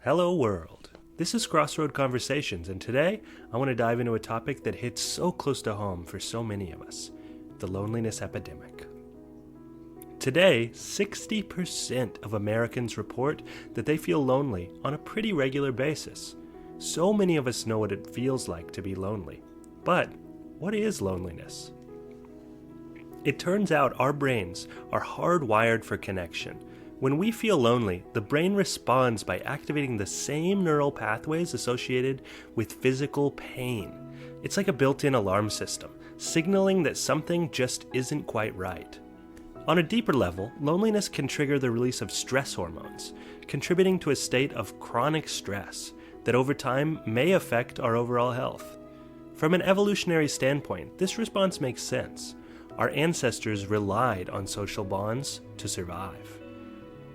Hello world. This is Crossroad Conversations, and today I want to dive into a topic that hits so close to home for so many of us, the loneliness epidemic. Today, 60% of Americans report that they feel lonely on a pretty regular basis. So many of us know what it feels like to be lonely. But what is loneliness? It turns out our brains are hardwired for connection. When we feel lonely, the brain responds by activating the same neural pathways associated with physical pain. It's like a built-in alarm system, signaling that something just isn't quite right. On a deeper level, loneliness can trigger the release of stress hormones, contributing to a state of chronic stress that over time may affect our overall health. From an evolutionary standpoint, this response makes sense. Our ancestors relied on social bonds to survive.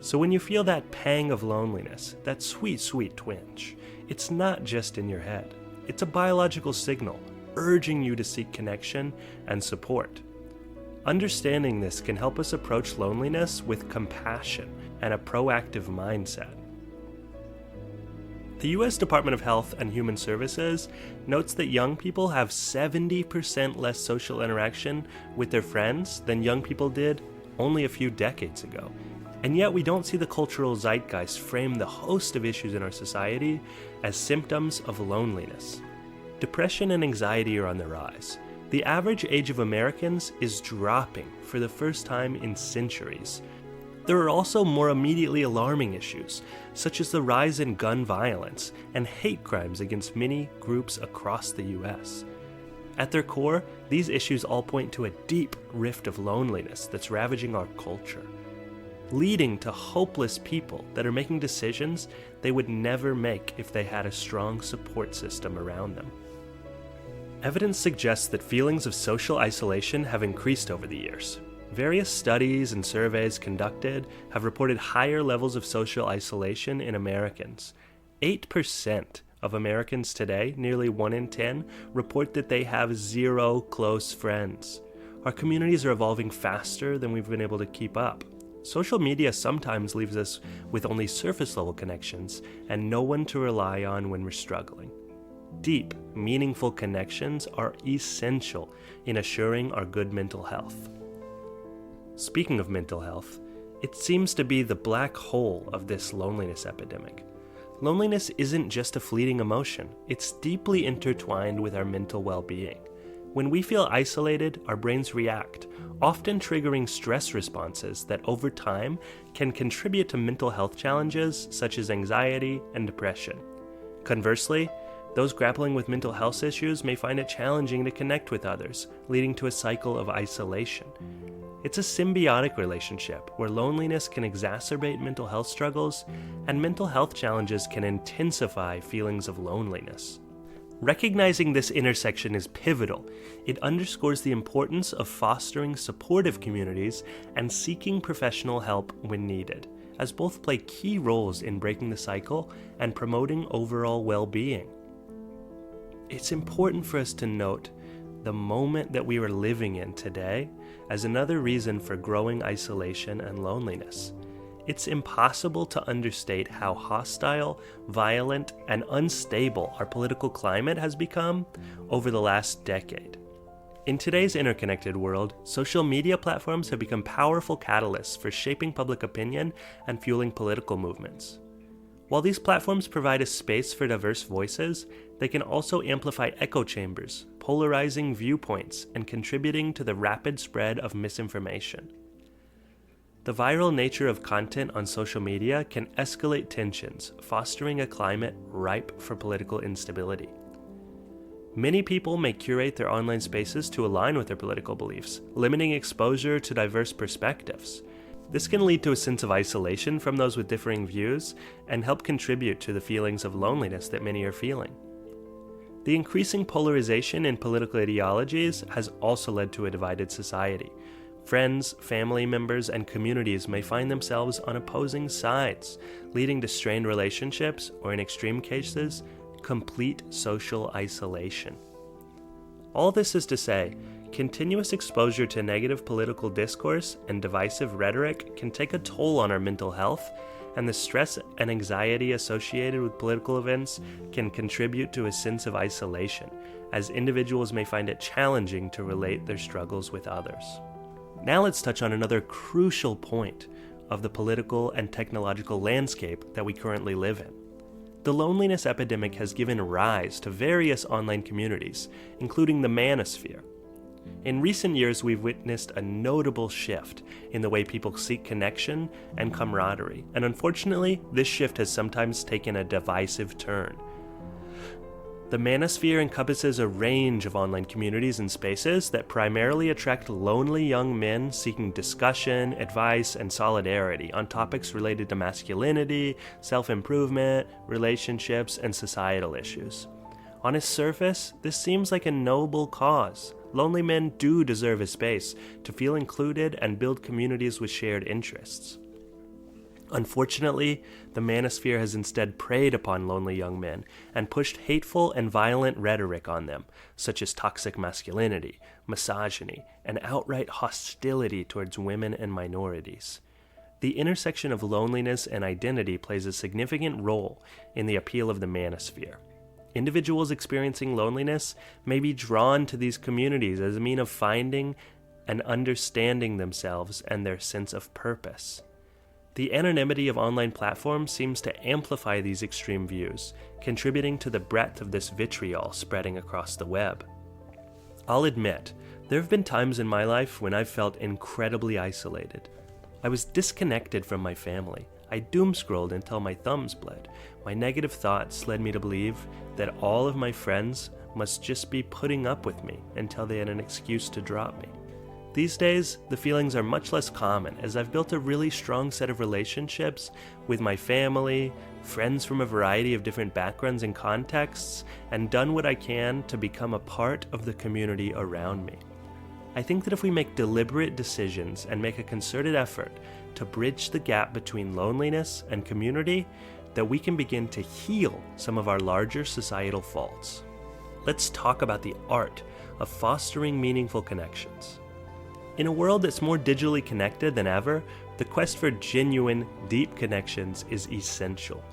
So when you feel that pang of loneliness, that sweet, sweet twinge, it's not just in your head. It's a biological signal urging you to seek connection and support. Understanding this can help us approach loneliness with compassion and a proactive mindset. The U.S. Department of Health and Human Services notes that young people have 70% less social interaction with their friends than young people did only a few decades ago. And yet we don't see the cultural zeitgeist frame the host of issues in our society as symptoms of loneliness. Depression and anxiety are on the rise. The average age of Americans is dropping for the first time in centuries. There are also more immediately alarming issues, such as the rise in gun violence and hate crimes against many groups across the U.S. At their core, these issues all point to a deep rift of loneliness that's ravaging our culture, leading to hopeless people that are making decisions they would never make if they had a strong support system around them. Evidence suggests that feelings of social isolation have increased over the years. Various studies and surveys conducted have reported higher levels of social isolation in Americans. 8% of Americans today, nearly 1 in 10, report that they have 0 close friends. Our communities are evolving faster than we've been able to keep up. Social media sometimes leaves us with only surface-level connections and no one to rely on when we're struggling. Deep, meaningful connections are essential in assuring our good mental health. Speaking of mental health, it seems to be the black hole of this loneliness epidemic. Loneliness isn't just a fleeting emotion, it's deeply intertwined with our mental well-being. When we feel isolated, our brains react, often triggering stress responses that over time can contribute to mental health challenges such as anxiety and depression. Conversely, those grappling with mental health issues may find it challenging to connect with others, leading to a cycle of isolation. It's a symbiotic relationship where loneliness can exacerbate mental health struggles and mental health challenges can intensify feelings of loneliness. Recognizing this intersection is pivotal. It underscores the importance of fostering supportive communities and seeking professional help when needed, as both play key roles in breaking the cycle and promoting overall well-being. It's important for us to note the moment that we are living in today as another reason for growing isolation and loneliness. It's impossible to understate how hostile, violent, and unstable our political climate has become over the last decade. In today's interconnected world, social media platforms have become powerful catalysts for shaping public opinion and fueling political movements. While these platforms provide a space for diverse voices, they can also amplify echo chambers, polarizing viewpoints, and contributing to the rapid spread of misinformation. The viral nature of content on social media can escalate tensions, fostering a climate ripe for political instability. Many people may curate their online spaces to align with their political beliefs, limiting exposure to diverse perspectives. This can lead to a sense of isolation from those with differing views and help contribute to the feelings of loneliness that many are feeling. The increasing polarization in political ideologies has also led to a divided society. Friends, family members, and communities may find themselves on opposing sides, leading to strained relationships or, in extreme cases, complete social isolation. All this is to say, continuous exposure to negative political discourse and divisive rhetoric can take a toll on our mental health and the stress and anxiety associated with political events can contribute to a sense of isolation, as individuals may find it challenging to relate their struggles with others. Now let's touch on another crucial point of the political and technological landscape that we currently live in. The loneliness epidemic has given rise to various online communities, including the manosphere. In recent years, we've witnessed a notable shift in the way people seek connection and camaraderie, and unfortunately, this shift has sometimes taken a divisive turn. The manosphere encompasses a range of online communities and spaces that primarily attract lonely young men seeking discussion, advice, and solidarity on topics related to masculinity, self-improvement, relationships, and societal issues. On its surface, this seems like a noble cause. Lonely men do deserve a space to feel included and build communities with shared interests. Unfortunately, the manosphere has instead preyed upon lonely young men and pushed hateful and violent rhetoric on them, such as toxic masculinity, misogyny, and outright hostility towards women and minorities. The intersection of loneliness and identity plays a significant role in the appeal of the manosphere. Individuals experiencing loneliness may be drawn to these communities as a means of finding and understanding themselves and their sense of purpose. The anonymity of online platforms seems to amplify these extreme views, contributing to the breadth of this vitriol spreading across the web. I'll admit, there have been times in my life when I've felt incredibly isolated. I was disconnected from my family. I doom-scrolled until my thumbs bled. My negative thoughts led me to believe that all of my friends must just be putting up with me until they had an excuse to drop me. These days, the feelings are much less common as I've built a really strong set of relationships with my family, friends from a variety of different backgrounds and contexts, and done what I can to become a part of the community around me. I think that if we make deliberate decisions and make a concerted effort to bridge the gap between loneliness and community, that we can begin to heal some of our larger societal faults. Let's talk about the art of fostering meaningful connections. In a world that's more digitally connected than ever, the quest for genuine, deep connections is essential.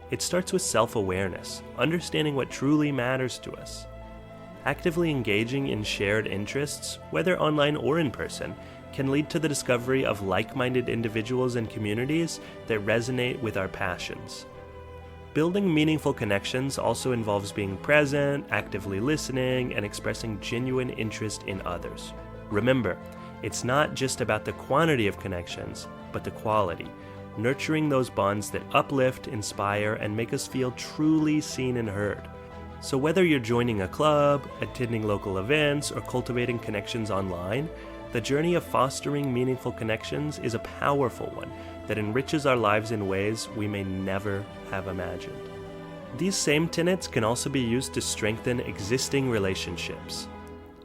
It starts with self-awareness, understanding what truly matters to us. Actively engaging in shared interests, whether online or in person, can lead to the discovery of like-minded individuals and communities that resonate with our passions. Building meaningful connections also involves being present, actively listening, and expressing genuine interest in others. Remember, it's not just about the quantity of connections, but the quality, nurturing those bonds that uplift, inspire, and make us feel truly seen and heard. So whether you're joining a club, attending local events, or cultivating connections online, the journey of fostering meaningful connections is a powerful one that enriches our lives in ways we may never have imagined. These same tenets can also be used to strengthen existing relationships.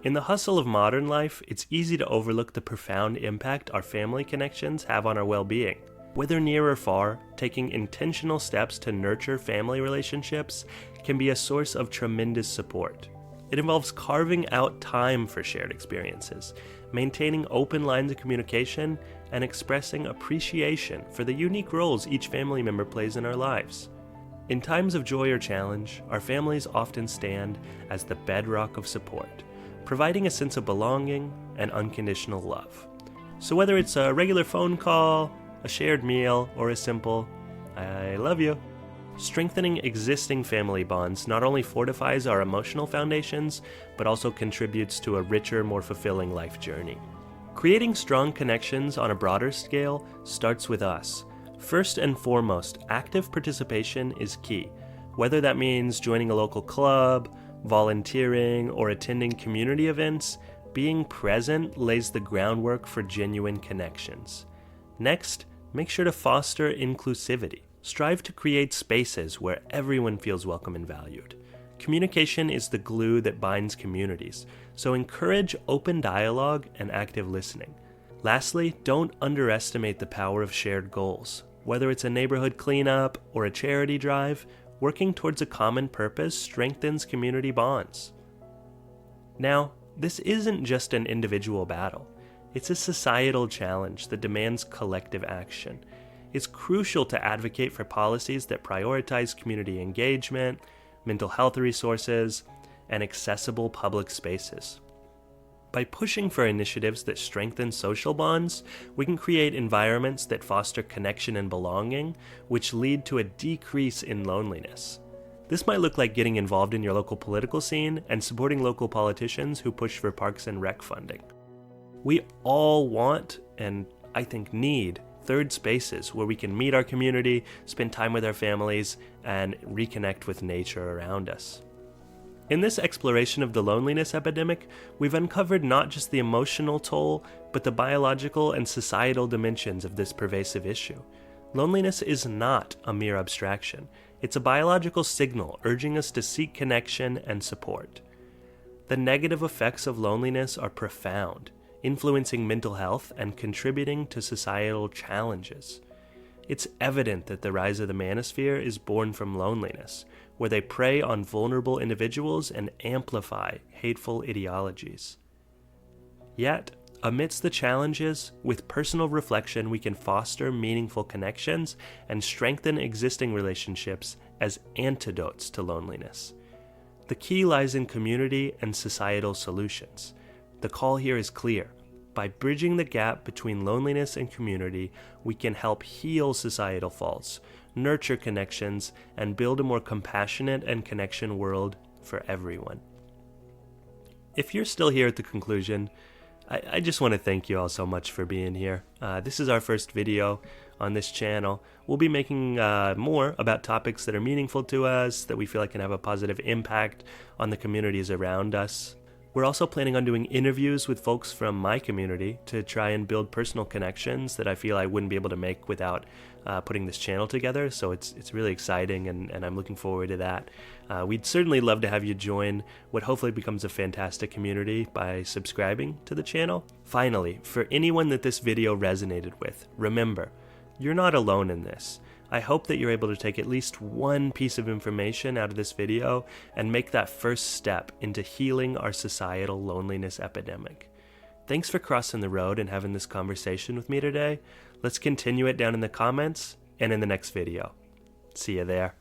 In the hustle of modern life, it's easy to overlook the profound impact our family connections have on our well-being. Whether near or far, taking intentional steps to nurture family relationships can be a source of tremendous support. It involves carving out time for shared experiences, maintaining open lines of communication, and expressing appreciation for the unique roles each family member plays in our lives. In times of joy or challenge, our families often stand as the bedrock of support, providing a sense of belonging and unconditional love. So whether it's a regular phone call, a shared meal, or a simple, "I love you," strengthening existing family bonds not only fortifies our emotional foundations, but also contributes to a richer, more fulfilling life journey. Creating strong connections on a broader scale starts with us. First and foremost, active participation is key. Whether that means joining a local club, volunteering, or attending community events, being present lays the groundwork for genuine connections. Next, make sure to foster inclusivity. Strive to create spaces where everyone feels welcome and valued. Communication is the glue that binds communities, so encourage open dialogue and active listening. Lastly, don't underestimate the power of shared goals. Whether it's a neighborhood cleanup or a charity drive, working towards a common purpose strengthens community bonds. Now, this isn't just an individual battle. It's a societal challenge that demands collective action. it's crucial to advocate for policies that prioritize community engagement, mental health resources, and accessible public spaces. By pushing for initiatives that strengthen social bonds, we can create environments that foster connection and belonging, which lead to a decrease in loneliness. This might look like getting involved in your local political scene and supporting local politicians who push for parks and rec funding. We all want, and I think need, third spaces where we can meet our community, spend time with our families, and reconnect with nature around us. In this exploration of the loneliness epidemic, we've uncovered not just the emotional toll, but the biological and societal dimensions of this pervasive issue. Loneliness is not a mere abstraction. It's a biological signal urging us to seek connection and support. The negative effects of loneliness are profound, influencing mental health and contributing to societal challenges. It's evident that the rise of the manosphere is born from loneliness, where they prey on vulnerable individuals and amplify hateful ideologies. Yet, amidst the challenges, with personal reflection we can foster meaningful connections and strengthen existing relationships as antidotes to loneliness. The key lies in community and societal solutions. The call here is clear. By bridging the gap between loneliness and community, we can help heal societal faults, nurture connections, and build a more compassionate and connection world for everyone. If you're still here at the conclusion, I just want to thank you all so much for being here. This is our first video on this channel. We'll be making more about topics that are meaningful to us, that we feel like can have a positive impact on the communities around us. We're also planning on doing interviews with folks from my community to try and build personal connections that I feel I wouldn't be able to make without putting this channel together. So it's really exciting, and I'm looking forward to that. We'd certainly love to have you join what hopefully becomes a fantastic community by subscribing to the channel. Finally, for anyone that this video resonated with, remember, you're not alone in this. I hope that you're able to take at least one piece of information out of this video and make that first step into healing our societal loneliness epidemic. Thanks for crossing the road and having this conversation with me today. Let's continue it down in the comments and in the next video. See you there.